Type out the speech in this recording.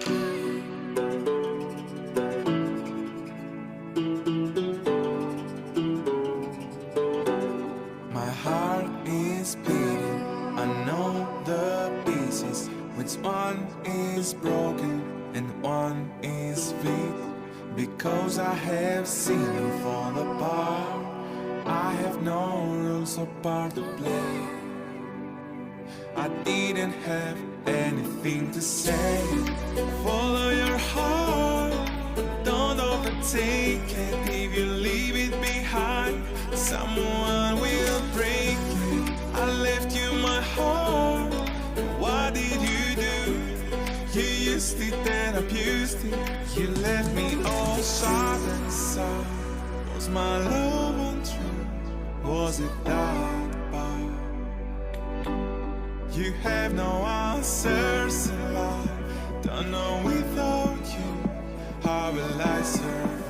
My heart is beating, I know the pieces. Which one is broken and one is weak? Because I have seen you fall apart, I have no rules or part to play. I didn't have anything to say. Follow your heart, don't overtake it. If you leave it behind, someone will break it. I left you my heart, what did you do? You used it and abused it. You left me all sharp and sour. Was my love untrue? Was it that bad? You have no answers in life. Don't know without you, how will I survive?